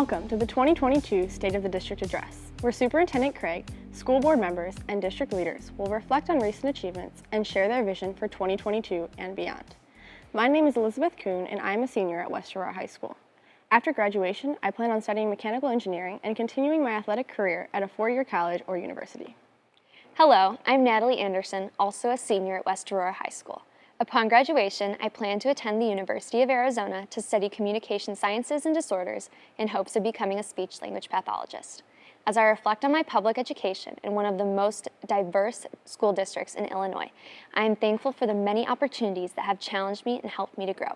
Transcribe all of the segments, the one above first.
Welcome to the 2022 State of the District Address, where Superintendent Craig, school board members, and district leaders will reflect on recent achievements and share their vision for 2022 and beyond. My name is Elizabeth Kuhn, and I am a senior at West Aurora High School. After graduation, I plan on studying mechanical engineering and continuing my athletic career at a four-year college or university. Hello, I'm Natalie Anderson, also a senior at West Aurora High School. Upon graduation, I plan to attend the University of Arizona to study communication sciences and disorders in hopes of becoming a speech-language pathologist. As I reflect on my public education in one of the most diverse school districts in Illinois, I am thankful for the many opportunities that have challenged me and helped me to grow.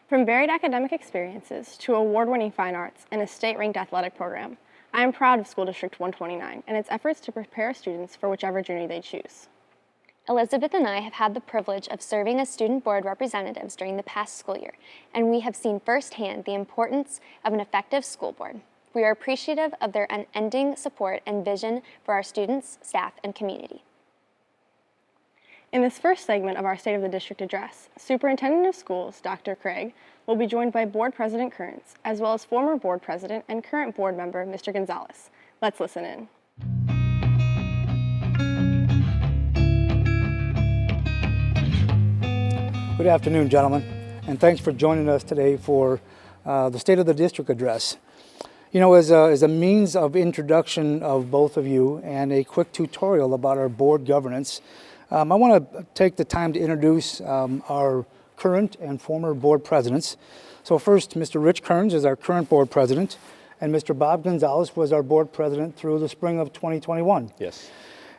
From varied academic experiences to award-winning fine arts and a state-ranked athletic program, I am proud of School District 129 and its efforts to prepare students for whichever journey they choose. Elizabeth and I have had the privilege of serving as student board representatives during the past school year, and we have seen firsthand the importance of an effective school board. We are appreciative of their unending support and vision for our students, staff, and community. In this first segment of our State of the District Address, Superintendent of Schools, Dr. Craig, will be joined by Board President Kearns, as well as former Board President and current board member, Mr. Gonzalez. Let's listen in. Good afternoon, gentlemen, and thanks for joining us today for the State of the District Address. You know, as a means of introduction of both of you and a quick tutorial about our board governance, I want to take the time to introduce our current and former board presidents. So first, Mr. Rich Kearns is our current board president, and Mr. Bob Gonzalez was our board president through the spring of 2021. Yes.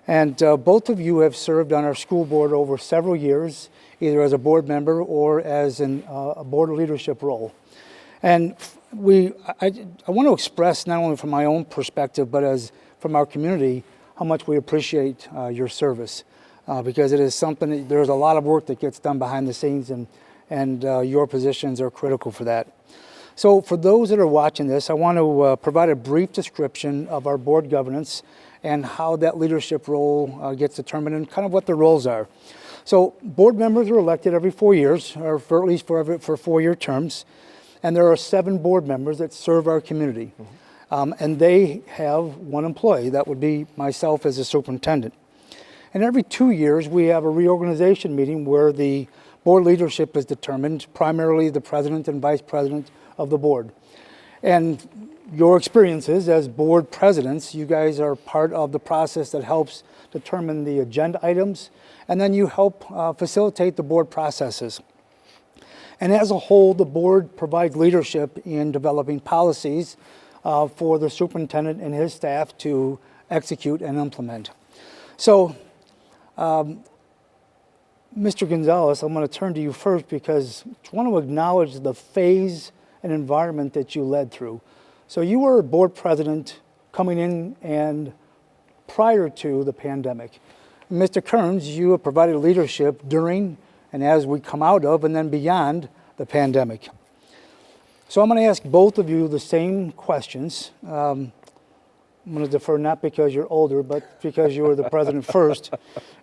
And both of you have served on our school board over several years, either as a board member or as a board leadership role. And I want to express, not only from my own perspective, but from our community, how much we appreciate your service. Because it is something, there's a lot of work that gets done behind the scenes, and your positions are critical for that. So for those that are watching this, I want to provide a brief description of our board governance and how that leadership role gets determined and kind of what the roles are. So board members are elected every 4 years, or for at least for 4-year terms, and there are 7 board members that serve our community. And they have one employee, that would be myself as a superintendent. And every 2 years, we have a reorganization meeting where the board leadership is determined, primarily the president and vice president of the board. And your experiences as board presidents, you guys are part of the process that helps determine the agenda items, and then you help facilitate the board processes. And as a whole, the board provides leadership in developing policies for the superintendent and his staff to execute and implement. So, Mr. Gonzalez, I'm going to turn to you first because I want to acknowledge the phase and environment that you led through. So you were board president coming in and prior to the pandemic. Mr. Kearns, you have provided leadership during and as we come out of and then beyond the pandemic. So I'm going to ask both of you the same questions. I'm going to defer not because you're older, but because you were the president first.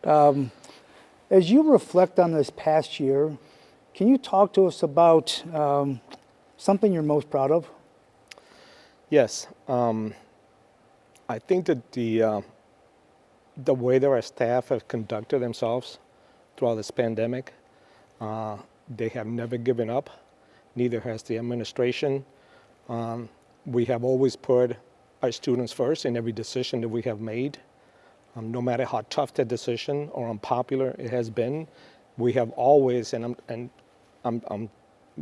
As you reflect on this past year, can you talk to us about something you're most proud of? Yes. I think that the way that our staff have conducted themselves throughout this pandemic, they have never given up. Neither has the administration. We have always put our students first in every decision that we have made. No matter how tough the decision or unpopular it has been, we have always, and I'm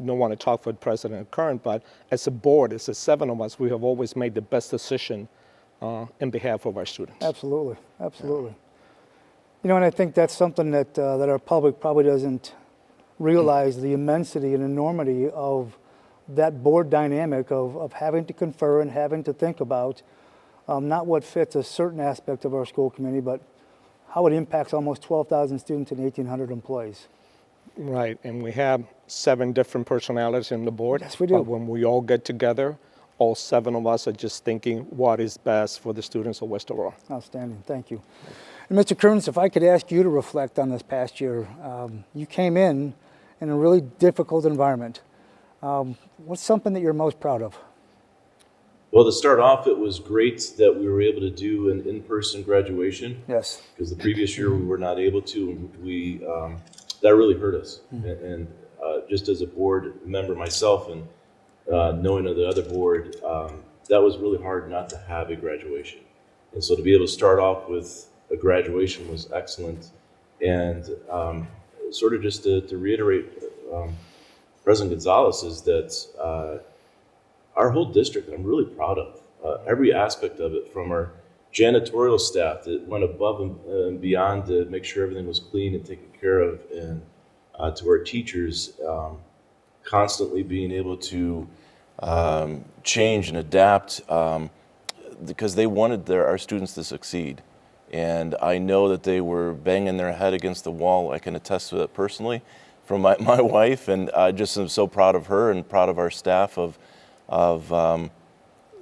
don't want to talk for President Current, but as a board, as the 7 of us, we have always made the best decision in behalf of our students. Absolutely, absolutely. You know, and I think that's something that our public probably doesn't realize, the immensity and enormity of that board dynamic of having to confer and having to think about not what fits a certain aspect of our school community, but how it impacts almost 12,000 students and 1,800 employees. Right, and we have 7 different personalities in the board. Yes, we do. But when we all get together, all 7 of us are just thinking what is best for the students of West Aurora. Outstanding, thank you. And Mr. Kearns, if I could ask you to reflect on this past year, you came in a really difficult environment. What's something that you're most proud of? Well, to start off, it was great that we were able to do an in-person graduation. Yes. Because the previous year we were not able to, and that really hurt us. And just as a board member myself, and knowing of the other board, that was really hard not to have a graduation. And so to be able to start off with a graduation was excellent. And sort of just to reiterate President Gonzalez, is that our whole district, I'm really proud of every aspect of it, from our janitorial staff that went above and beyond to make sure everything was clean and taken care of, and to our teachers constantly being able to change and adapt because they wanted our students to succeed. And I know that they were banging their head against the wall. I can attest to that personally from my wife, and I just am so proud of her and proud of our staff of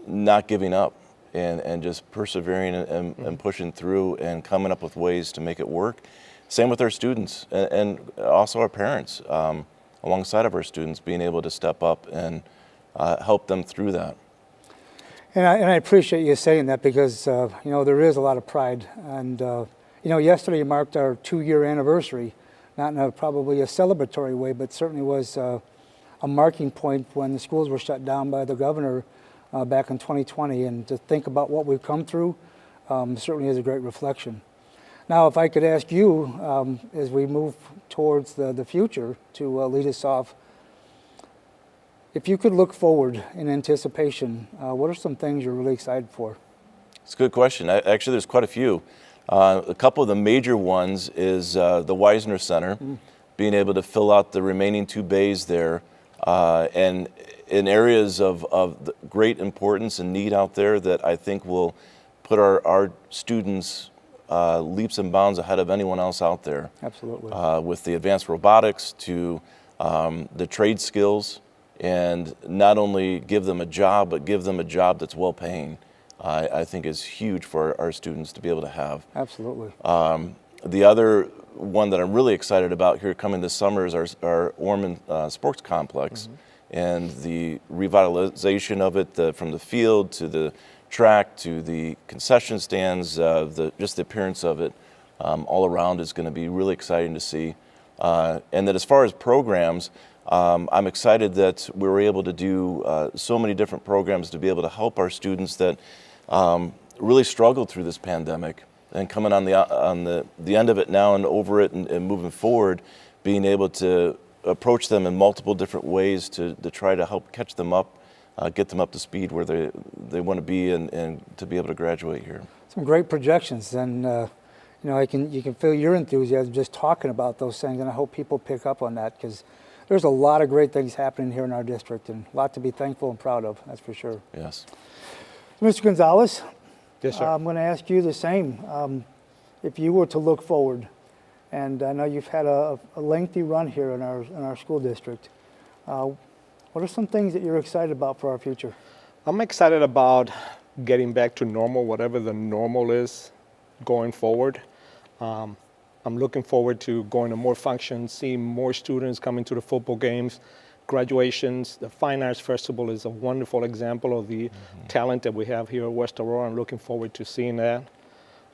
not giving up and just persevering and pushing through and coming up with ways to make it work. Same with our students and also our parents, alongside of our students, being able to step up and help them through that. And I appreciate you saying that, because there is a lot of pride. And yesterday marked our 2-year anniversary, not in probably a celebratory way, but certainly was a marking point when the schools were shut down by the governor back in 2020. And to think about what we've come through certainly is a great reflection. Now, if I could ask you, as we move towards the future, to lead us off, if you could look forward in anticipation, what are some things you're really excited for? It's a good question. Actually, there's quite a few. A couple of the major ones is the Wisner Center, being able to fill out the remaining 2 bays there, and in areas of great importance and need out there that I think will put our students leaps and bounds ahead of anyone else out there. Absolutely. With the advanced robotics to the trade skills, and not only give them a job, but give them a job that's well paying, I think is huge for our students to be able to have. Absolutely. The other one that I'm really excited about here coming this summer is our Ormond Sports Complex, and the revitalization of it, from the field to the track to the concession stands, just the appearance of it all around is going to be really exciting to see. And that as far as programs, I'm excited that we were able to do so many different programs to be able to help our students that really struggled through this pandemic, and coming on the end of it now and over it and moving forward, being able to approach them in multiple different ways to try to help catch them up, get them up to speed where they want to be, and to be able to graduate here. Some great projections, and you can feel your enthusiasm just talking about those things, and I hope people pick up on that, because there's a lot of great things happening here in our district, and a lot to be thankful and proud of, that's for sure. Yes. Mr. Gonzalez, Yes, sir. I'm going to ask you the same. If you were to look forward, and I know you've had a lengthy run here in our school district, what are some things that you're excited about for our future? I'm excited about getting back to normal, whatever the normal is going forward. I'm looking forward to going to more functions, seeing more students coming to the football games, graduations. The Fine Arts Festival is a wonderful example of the talent that we have here at West Aurora. I'm looking forward to seeing that.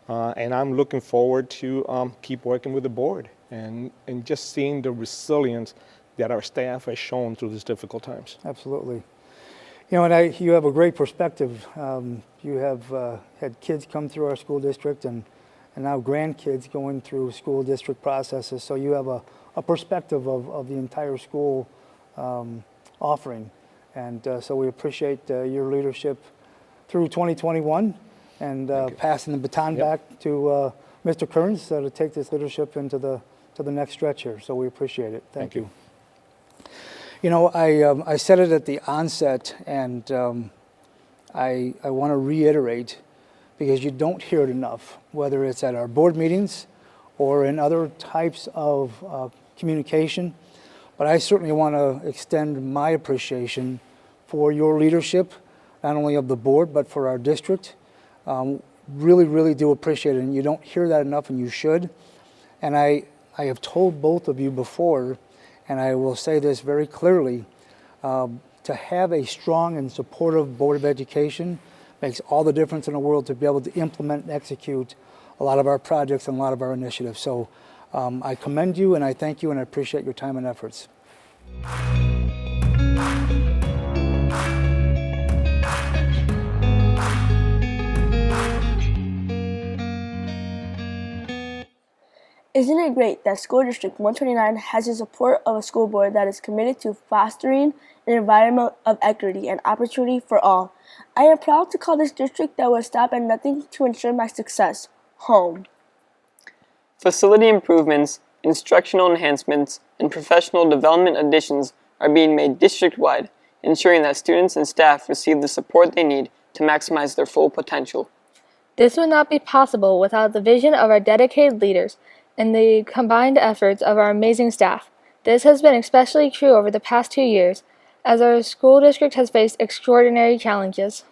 And I'm looking forward to keep working with the board and just seeing the resilience that our staff has shown through these difficult times. Absolutely. And you have a great perspective. You have had kids come through our school district, and now grandkids going through school district processes. So you have a perspective of the entire school offering. And so we appreciate your leadership through 2021, and passing the baton back to Mr. Kearns to take this leadership into the next stretch here. So we appreciate it. Thank you. I said it at the onset, and I want to reiterate, because you don't hear it enough, whether it's at our board meetings or in other types of communication. But I certainly want to extend my appreciation for your leadership, not only of the board, but for our district. Really, really do appreciate it, and you don't hear that enough, and you should. And I have told both of you before, and I will say this very clearly, to have a strong and supportive Board of Education makes all the difference in the world to be able to implement and execute a lot of our projects and a lot of our initiatives. So I commend you and I thank you and I appreciate your time and efforts. Isn't it great that School District 129 has the support of a school board that is committed to fostering an environment of equity and opportunity for all? I am proud to call this district that will stop at nothing to ensure my success home. Facility improvements, instructional enhancements, and professional development additions are being made district-wide, ensuring that students and staff receive the support they need to maximize their full potential. This would not be possible without the vision of our dedicated leaders and the combined efforts of our amazing staff. This has been especially true over the past 2 years, as our school district has faced extraordinary challenges.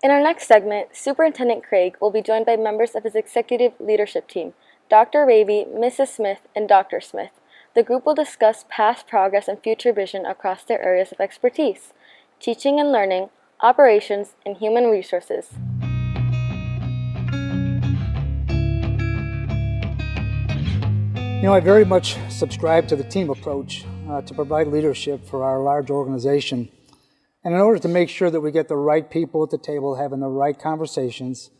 In our next segment, Superintendent Craig will be joined by members of his executive leadership team, Dr. Raby, Mrs. Smith, and Dr. Smith. The group will discuss past progress and future vision across their areas of expertise: teaching and learning, operations, and human resources. You know, I very much subscribe to the team approach to provide leadership for our large organization. And in order to make sure that we get the right people at the table having the right conversations,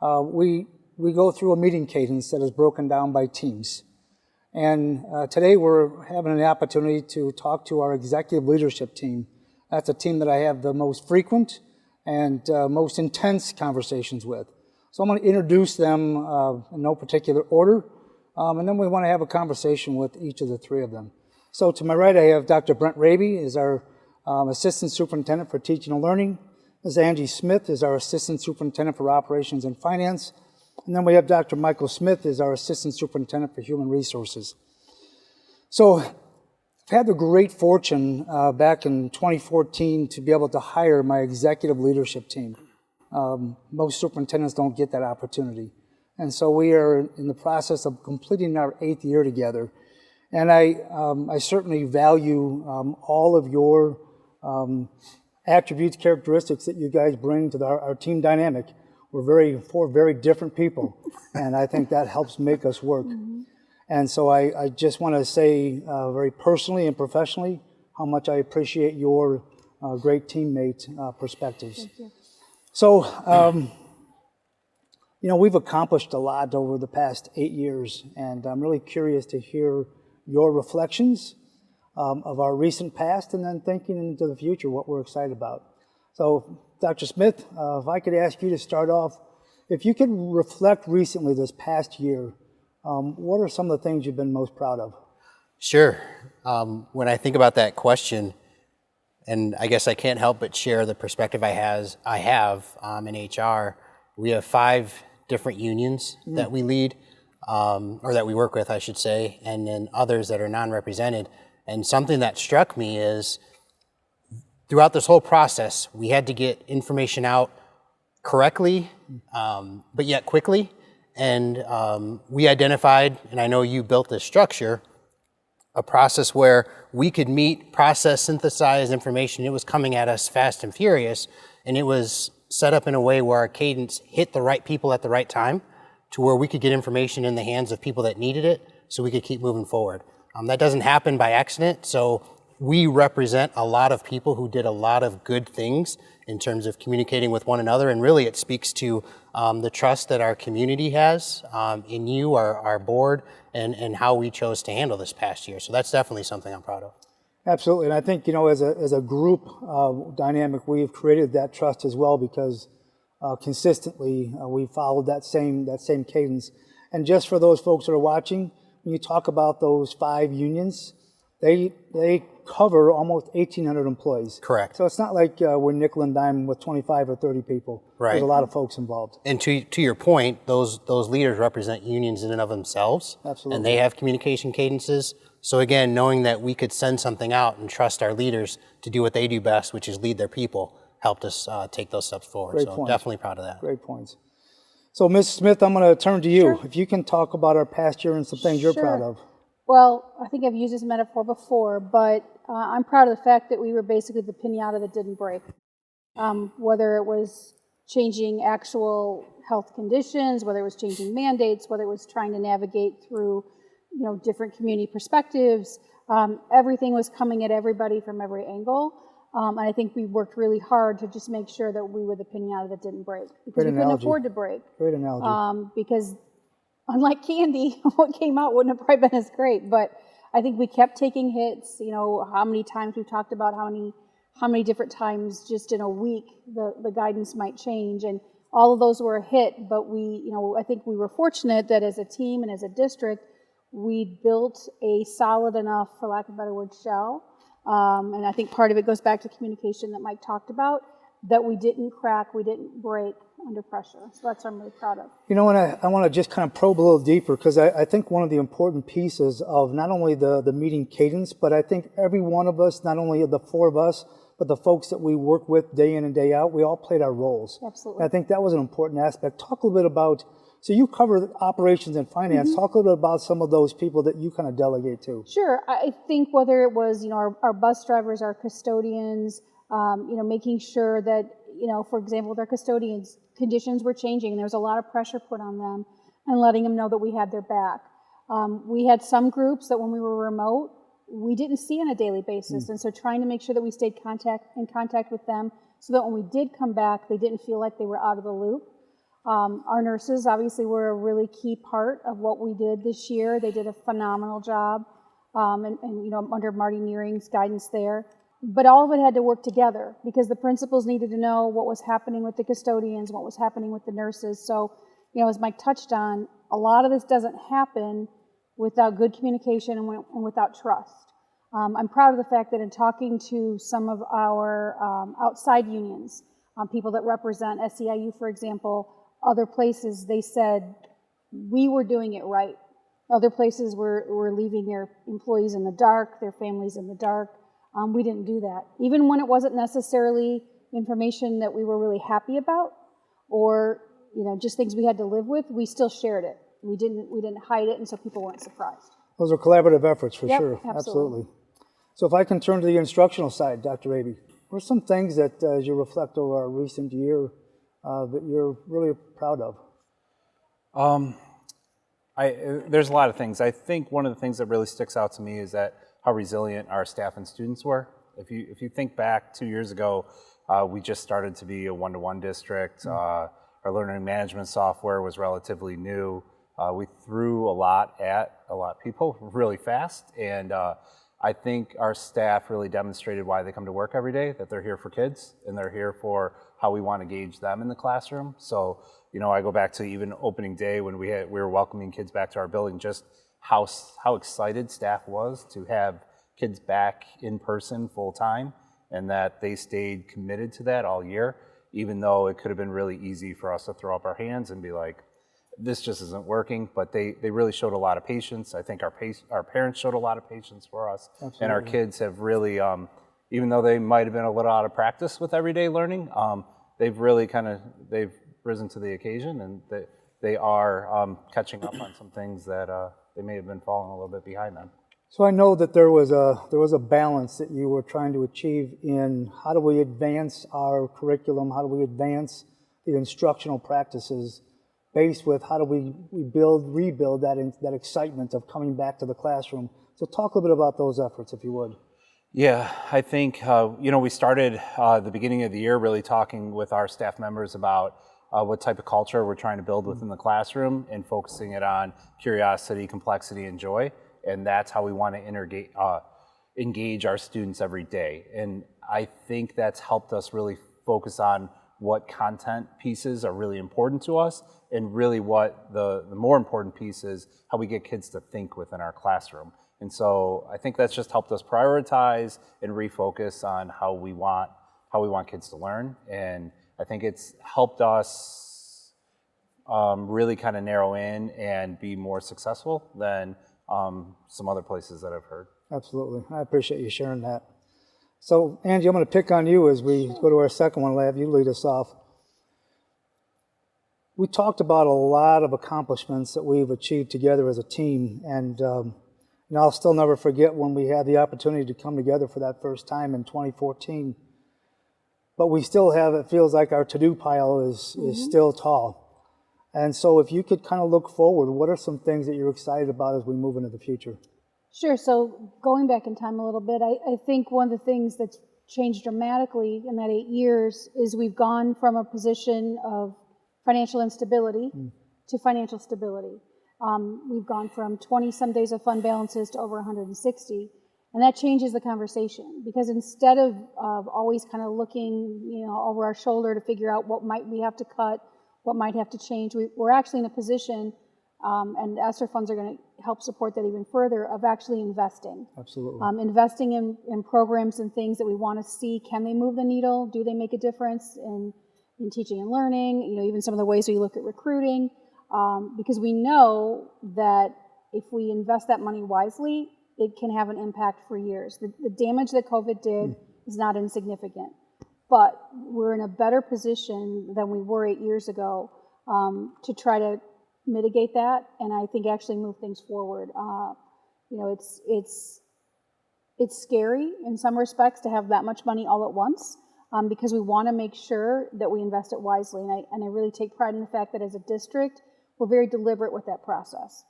we go through a meeting cadence that is broken down by teams. And today we're having an opportunity to talk to our executive leadership team. That's a team that I have the most frequent and most intense conversations with. So I'm going to introduce them in no particular order. And then we want to have a conversation with each of the three of them. So to my right, I have Dr. Brent Raby, is our Assistant Superintendent for Teaching and Learning. Ms. Angie Smith is our Assistant Superintendent for Operations and Finance. And then we have Dr. Michael Smith is our Assistant Superintendent for Human Resources. So I've had the great fortune back in 2014 to be able to hire my executive leadership team. Most superintendents don't get that opportunity. And so we are in the process of completing our 8th year together. And I certainly value all of your attributes, characteristics that you guys bring to our team dynamic. We're four very different people, and I think that helps make us work. Mm-hmm. And so I just want to say very personally and professionally how much I appreciate your great teammate perspectives. Thank you. So, you know, we've accomplished a lot over the past 8 years, and I'm really curious to hear your reflections of our recent past and then thinking into the future, what we're excited about. So, Dr. Smith, if I could ask you to start off, if you could reflect recently this past year, what are some of the things you've been most proud of? Sure. When I think about that question, and I guess I can't help but share the perspective I have in HR, we have 5 different unions that we lead, or that we work with, I should say, and then others that are non-represented. And something that struck me is throughout this whole process, we had to get information out correctly, but yet quickly. And we identified, and I know you built this structure, a process where we could meet, process, synthesize information. It was coming at us fast and furious, and it was set up in a way where our cadence hit the right people at the right time to where we could get information in the hands of people that needed it so we could keep moving forward. That doesn't happen by accident, so we represent a lot of people who did a lot of good things in terms of communicating with one another, and really it speaks to the trust that our community has in you, our board, and how we chose to handle this past year. So that's definitely something I'm proud of. Absolutely, and I think, you know, as a group dynamic, we've created that trust as well because consistently we followed that same cadence. And just for those folks that are watching, when you talk about those 5 unions, they cover almost 1,800 employees. Correct. So it's not like we're nickel and dime with 25 or 30 people. Right. There's a lot of folks involved. And to your point, those leaders represent unions in and of themselves. Absolutely. And they have communication cadences. So again, knowing that we could send something out and trust our leaders to do what they do best, which is lead their people, helped us take those steps forward. Great so points. Definitely proud of that. Great points. So Ms. Smith, I'm going to turn to you. Sure. If you can talk about our past year and some things you're proud of. Well, I think I've used this metaphor before, but I'm proud of the fact that we were basically the piñata that didn't break. Whether it was changing actual health conditions, whether it was changing mandates, whether it was trying to navigate through, different community perspectives, everything was coming at everybody from every angle. And I think we worked really hard to just make sure that we were the piñata that didn't break, because we couldn't afford to break. Great analogy. Because unlike candy, what came out wouldn't have probably been as great. But I think we kept taking hits. How many times we've talked about how many different times just in a week the guidance might change, and all of those were a hit. But I think we were fortunate that as a team and as a district, we built a solid enough, for lack of a better word, shell. And I think part of it goes back to communication that Mike talked about, that we didn't crack, we didn't break under pressure. So that's what I'm really proud of. And I want to just kind of probe a little deeper, because I think one of the important pieces of not only the meeting cadence, but I think every one of us, not only the four of us, but the folks that we work with day in and day out, we all played our roles. Absolutely. And I think that was an important aspect. Talk a little bit about, so you cover operations and finance. Talk a little bit about some of those people that you kind of delegate to. Sure. I think whether it was, our bus drivers, our custodians, making sure that, for example, with our custodians, conditions were changing and there was a lot of pressure put on them, and letting them know that we had their back. We had some groups that when we were remote, we didn't see on a daily basis. And so trying to make sure that we stayed in contact with them so that when we did come back, they didn't feel like they were out of the loop. Our nurses obviously were a really key part of what we did this year. They did a phenomenal job, and under Marty Nearing's guidance there. But all of it had to work together, because the principals needed to know what was happening with the custodians, what was happening with the nurses. So, as Mike touched on, a lot of this doesn't happen without good communication and without trust. I'm proud of the fact that in talking to some of our outside unions, people that represent SEIU, for example, other places, they said, we were doing it right. Other places were leaving their employees in the dark, their families in the dark. We didn't do that. Even when it wasn't necessarily information that we were really happy about, or just things we had to live with, we still shared it. We didn't hide it, and so people weren't surprised. Those are collaborative efforts for Yep, sure. absolutely. So if I can turn to the instructional side, Dr. Avey, what are some things that as you reflect over our recent year that you're really proud of? There's a lot of things. I think one of the things that really sticks out to me is that how resilient our staff and students were. If you think back 2 years ago, we just started to be a one-to-one district. Our learning management software was relatively new. We threw a lot at a lot of people really fast, and I think our staff really demonstrated why they come to work every day, that they're here for kids and they're here for how we want to engage them in the classroom. So, I go back to even opening day when we were welcoming kids back to our building, just how excited staff was to have kids back in person full time, and that they stayed committed to that all year, even though it could have been really easy for us to throw up our hands and be like, this just isn't working. But they really showed a lot of patience. I think our parents showed a lot of patience for us. Absolutely. And our kids have really, even though they might have been a little out of practice with everyday learning, they've really they've risen to the occasion, and they are catching up on some things that they may have been falling a little bit behind on. So I know that there was a balance that you were trying to achieve in how do we advance our curriculum, how do we advance the instructional practices, based with how do we rebuild that excitement of coming back to the classroom. So talk a little bit about those efforts, if you would. Yeah, I think, we started the beginning of the year really talking with our staff members about what type of culture we're trying to build within the classroom, and focusing it on curiosity, complexity, and joy. And that's how we want to engage our students every day. And I think that's helped us really focus on what content pieces are really important to us, and really what the more important piece is how we get kids to think within our classroom. And so I think that's just helped us prioritize and refocus on how we want kids to learn. And I think it's helped us really kind of narrow in and be more successful than some other places that I've heard. Absolutely. I appreciate you sharing that. So, Angie, I'm going to pick on you as we go to our second one. I'll have you lead us off. We talked about a lot of accomplishments that we've achieved together as a team, and I'll still never forget when we had the opportunity to come together for that first time in 2014. But we still have, it feels like our to-do pile is still tall. And so if you could kind of look forward, what are some things that you're excited about as we move into the future? Sure. So going back in time a little bit, I think one of the things that's changed dramatically in that 8 years is we've gone from a position of financial instability to financial stability. We've gone from 20-some days of fund balances to over 160, and that changes the conversation, because instead of always kind of looking, over our shoulder to figure out what might we have to cut, what might have to change, we're actually in a position, and the ESSER funds are going to help support that even further, of actually investing. Absolutely. Investing in programs and things that we want to see. Can they move the needle? Do they make a difference in teaching and learning? Even some of the ways we look at recruiting. Because we know that if we invest that money wisely, it can have an impact for years. The damage that COVID did is not insignificant, but we're in a better position than we were 8 years ago to try to mitigate that, and I think actually move things forward. It's scary in some respects to have that much money all at once, because we want to make sure that we invest it wisely, and I really take pride in the fact that as a district, we're very deliberate with that process.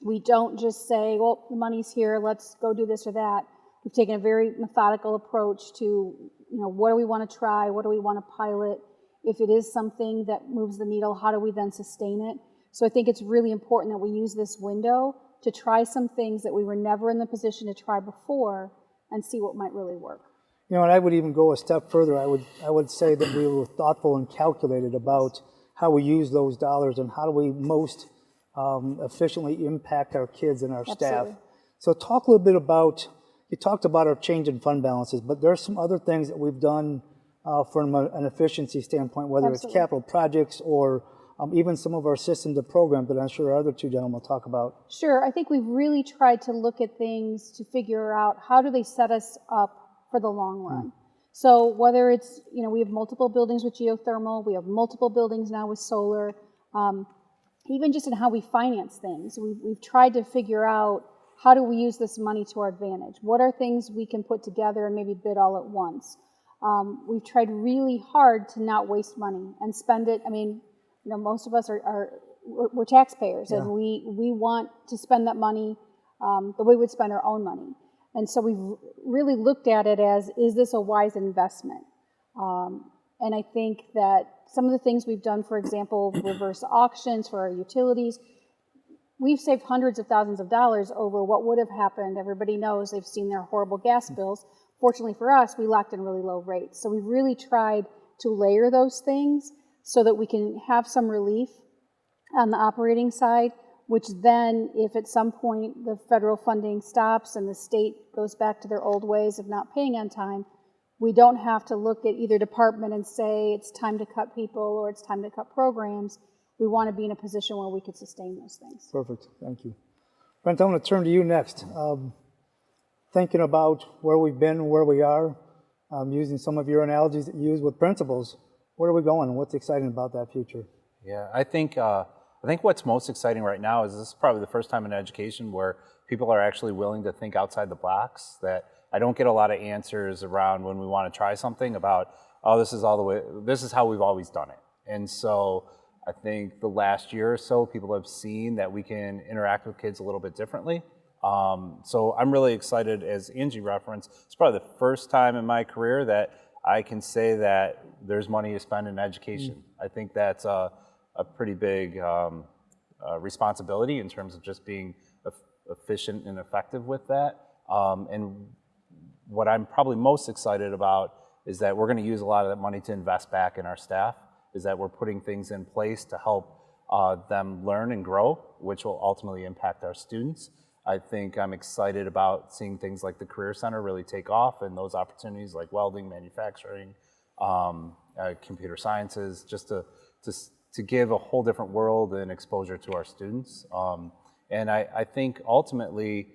We don't just say, well, the money's here, let's go do this or that. We've taken a very methodical approach to, what do we want to try? What do we want to pilot? If it is something that moves the needle, how do we then sustain it? So I think it's really important that we use this window to try some things that we were never in the position to try before and see what might really work. And I would even go a step further. I would say that we were thoughtful and calculated about how we use those dollars and how do we most efficiently impact our kids and our staff. So talk a little bit about, you talked about our change in fund balances, but there are some other things that we've done from an efficiency standpoint, whether it's capital projects or even some of our systems and programs that I'm sure our other two gentlemen will talk about. Sure. I think we've really tried to look at things to figure out how do they set us up for the long run. So whether it's, we have multiple buildings with geothermal, we have multiple buildings now with solar, even just in how we finance things, we've tried to figure out how do we use this money to our advantage? What are things we can put together and maybe bid all at once? We've tried really hard to not waste money and spend it. Most of us we're taxpayers, and we want to spend that money the way we'd spend our own money. And so we've really looked at it as, is this a wise investment? And I think that some of the things we've done, for example, reverse auctions for our utilities, we've saved hundreds of thousands of dollars over what would have happened. Everybody knows, they've seen their horrible gas bills. Fortunately for us, we locked in really low rates. So we've really tried to layer those things so that we can have some relief on the operating side, which then, if at some point the federal funding stops and the state goes back to their old ways of not paying on time, we don't have to look at either department and say it's time to cut people or it's time to cut programs. We want to be in a position where we could sustain those things. Perfect. Thank you. Brent, I'm going to turn to you next. Thinking about where we've been and where we are, using some of your analogies that you use with principals, where are we going and what's exciting about that future? Yeah, I think what's most exciting right now is this is probably the first time in education where people are actually willing to think outside the box. That I don't get a lot of answers around when we want to try something about, oh, this is how we've always done it. And so I think the last year or so, people have seen that we can interact with kids a little bit differently. So I'm really excited, as Angie referenced, it's probably the first time in my career that I can say that there's money to spend in education. I think that's a pretty big responsibility in terms of just being efficient and effective with that. And what I'm probably most excited about is that we're going to use a lot of that money to invest back in our staff, is that we're putting things in place to help them learn and grow, which will ultimately impact our students. I think I'm excited about seeing things like the Career Center really take off, and those opportunities like welding, manufacturing, computer sciences, just to give a whole different world and exposure to our students. And I think ultimately,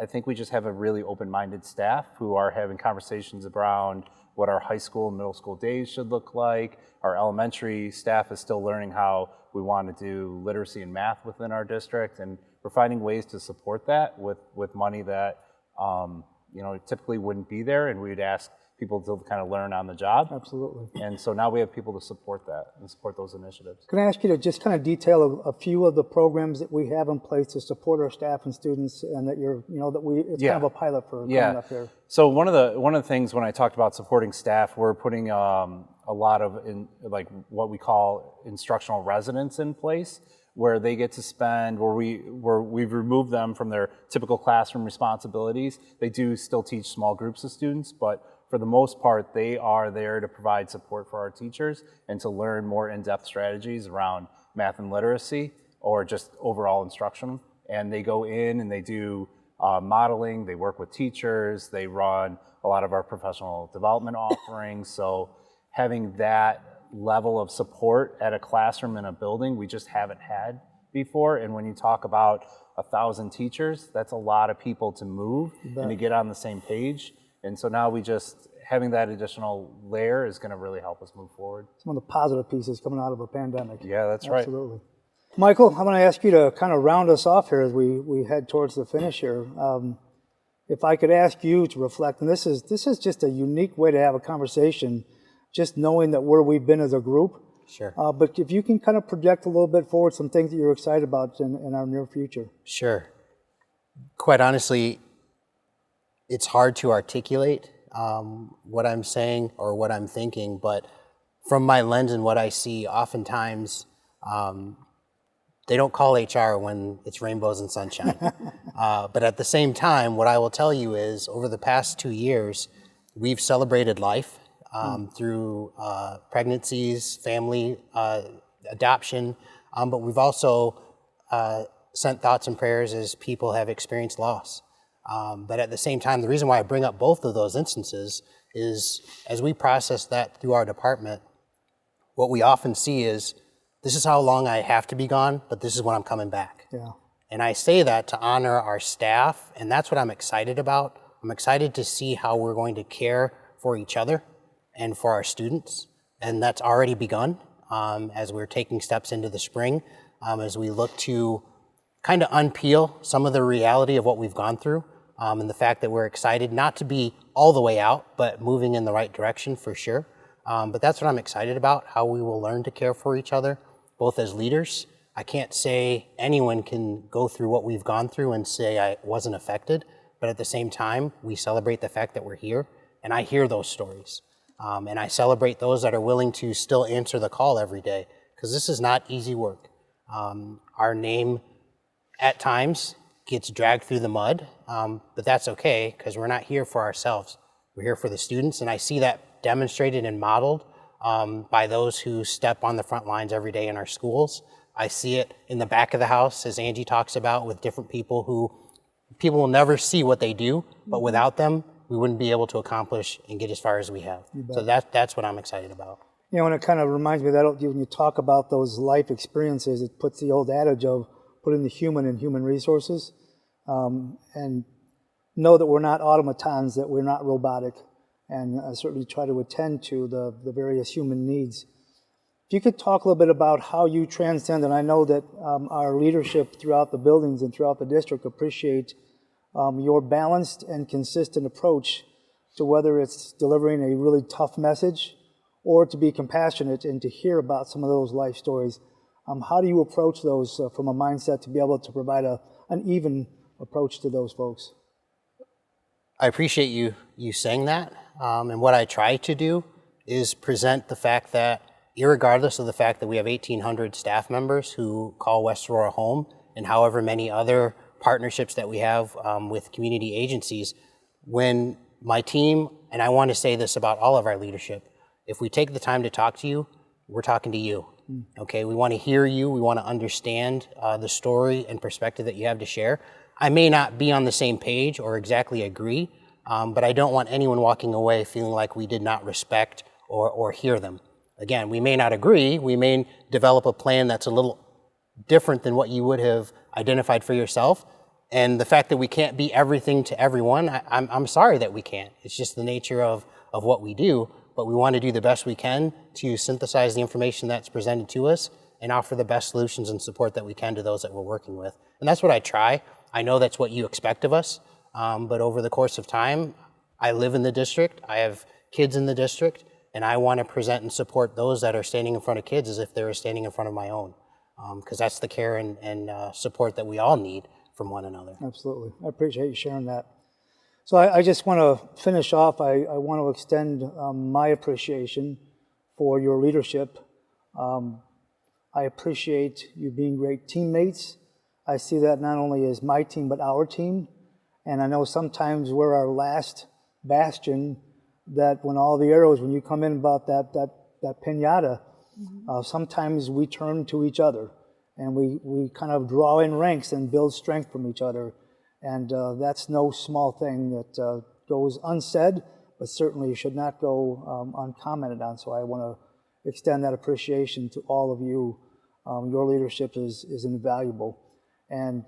I think we just have a really open-minded staff who are having conversations around what our high school and middle school days should look like. Our elementary staff is still learning how we want to do literacy and math within our district, and we're finding ways to support that with money that typically wouldn't be there, and we'd ask people to kind of learn on the job. Absolutely. And so now we have people to support that and support those initiatives. Can I ask you to just kind of detail a few of the programs that we have in place to support our staff and students, and that it's kind of a pilot for coming up here? So one of the things when I talked about supporting staff, we're putting a lot of what we call instructional residence in place, where they get to spend, we've removed them from their typical classroom responsibilities. They do still teach small groups of students, but for the most part, they are there to provide support for our teachers and to learn more in-depth strategies around math and literacy or just overall instruction. And they go in and they do modeling, they work with teachers, they run a lot of our professional development offerings. So having that level of support at a classroom in a building, we just haven't had before. And when you talk about 1,000 teachers, that's a lot of people to move and to get on the same page. And so now having that additional layer is going to really help us move forward. Some of the positive pieces coming out of a pandemic. Yeah, that's right. Absolutely. Michael, I'm going to ask you to kind of round us off here as we head towards the finish here. If I could ask you to reflect, and this is just a unique way to have a conversation, just knowing that where we've been as a group. Sure. But if you can kind of project a little bit forward, some things that you're excited about in our near future. Sure. Quite honestly, it's hard to articulate what I'm saying or what I'm thinking, but from my lens and what I see, oftentimes they don't call HR when it's rainbows and sunshine. But at the same time, what I will tell you is over the past 2 years, we've celebrated life through pregnancies, family adoption, but we've also sent thoughts and prayers as people have experienced loss. But at the same time, the reason why I bring up both of those instances is as we process that through our department, what we often see is this is how long I have to be gone, but this is when I'm coming back. Yeah. And I say that to honor our staff, and that's what I'm excited about. I'm excited to see how we're going to care for each other and for our students, and that's already begun as we're taking steps into the spring, as we look to kind of unpeel some of the reality of what we've gone through. And the fact that we're excited not to be all the way out, but moving in the right direction for sure. But that's what I'm excited about, how we will learn to care for each other, both as leaders. I can't say anyone can go through what we've gone through and say I wasn't affected, but at the same time, we celebrate the fact that we're here, and I hear those stories. And I celebrate those that are willing to still answer the call every day, because this is not easy work. Our name at times gets dragged through the mud, but that's okay because we're not here for ourselves. We're here for the students, and I see that demonstrated and modeled by those who step on the front lines every day in our schools. I see it in the back of the house, as Angie talks about, with different people who people will never see what they do, but without them, we wouldn't be able to accomplish and get as far as we have. So that's what I'm excited about. You know, and it kind of reminds me that when you talk about those life experiences, it puts the old adage of putting the human in human resources, and know that we're not automatons, that we're not robotic, and certainly try to attend to the various human needs. If you could talk a little bit about how you transcend, and I know that our leadership throughout the buildings and throughout the district appreciate your balanced and consistent approach to whether it's delivering a really tough message or to be compassionate and to hear about some of those life stories. How do you approach those from a mindset to be able to provide an even approach to those folks? I appreciate you saying that. And what I try to do is present the fact that irregardless of the fact that we have 1,800 staff members who call West Aurora home and however many other partnerships that we have with community agencies, when my team, and I want to say this about all of our leadership, if we take the time to talk to you, we're talking to you. Okay, we want to hear you. We want to understand the story and perspective that you have to share. I may not be on the same page or exactly agree, but I don't want anyone walking away feeling like we did not respect or hear them. Again, we may not agree. We may develop a plan that's a little different than what you would have identified for yourself. And the fact that we can't be everything to everyone, I'm sorry that we can't. It's just the nature of what we do. But we want to do the best we can to synthesize the information that's presented to us and offer the best solutions and support that we can to those that we're working with. And that's what I try. I know that's what you expect of us, but over the course of time, I live in the district, I have kids in the district, and I want to present and support those that are standing in front of kids as if they were standing in front of my own, because that's the care and support that we all need from one another. Absolutely. I appreciate you sharing that. So I just want to finish off. I want to extend my appreciation for your leadership. I appreciate you being great teammates. I see that not only as my team, but our team. And I know sometimes we're our last bastion, that when all the arrows, when you come in about that piñata, sometimes we turn to each other and we kind of draw in ranks and build strength from each other. And that's no small thing that goes unsaid, but certainly should not go uncommented on. So I want to extend that appreciation to all of you. Your leadership is invaluable. And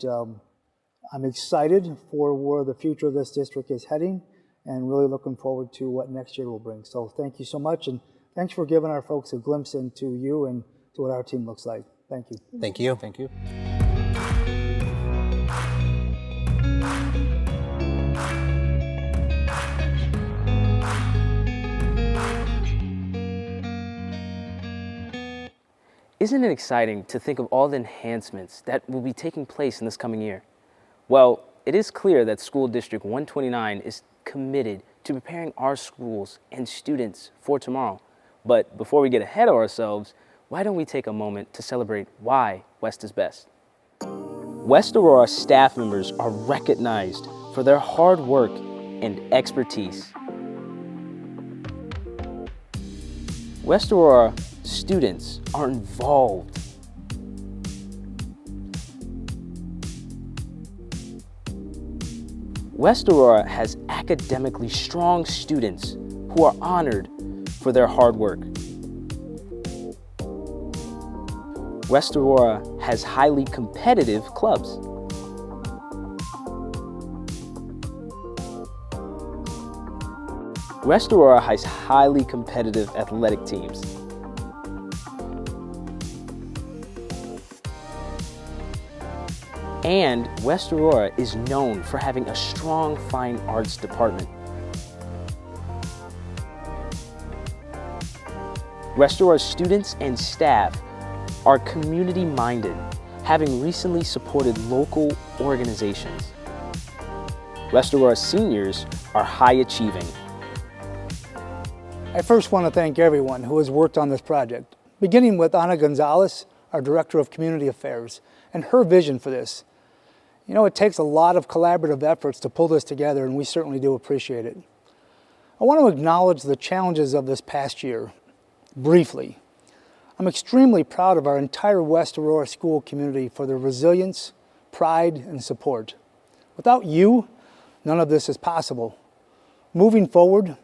I'm excited for where the future of this district is heading, and really looking forward to what next year will bring. So thank you so much, and thanks for giving our folks a glimpse into you and to what our team looks like. Thank you. Thank you. Thank you. Isn't it exciting to think of all the enhancements that will be taking place in this coming year? Well, it is clear that School District 129 is committed to preparing our schools and students for tomorrow. But before we get ahead of ourselves, why don't we take a moment to celebrate why West is best? West Aurora staff members are recognized for their hard work and expertise. West Aurora students are involved. West Aurora has academically strong students who are honored for their hard work. West Aurora has highly competitive clubs. West Aurora has highly competitive athletic teams. And West Aurora is known for having a strong fine arts department. West Aurora's students and staff are community-minded, having recently supported local organizations. West Aurora seniors are high-achieving. I first want to thank everyone who has worked on this project, beginning with Ana Gonzalez, our Director of Community Affairs, and her vision for this. You know, it takes a lot of collaborative efforts to pull this together, and we certainly do appreciate it. I want to acknowledge the challenges of this past year, briefly. I'm extremely proud of our entire West Aurora school community for their resilience, pride, and support. Without you, none of this is possible. Moving forward,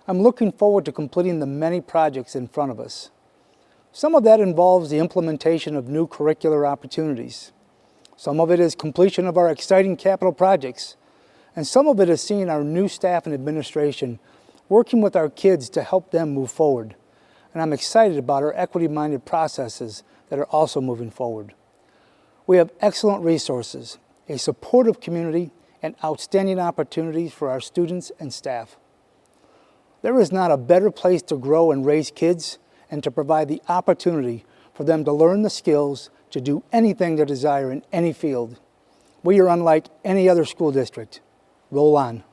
I'm looking forward to completing the many projects in front of us. Some of that involves the implementation of new curricular opportunities. Some of it is completion of our exciting capital projects, and some of it is seeing our new staff and administration working with our kids to help them move forward. And I'm excited about our equity-minded processes that are also moving forward. We have excellent resources, a supportive community, and outstanding opportunities for our students and staff. There is not a better place to grow and raise kids and to provide the opportunity for them to learn the skills to do anything they desire in any field. We are unlike any other school district. Roll on.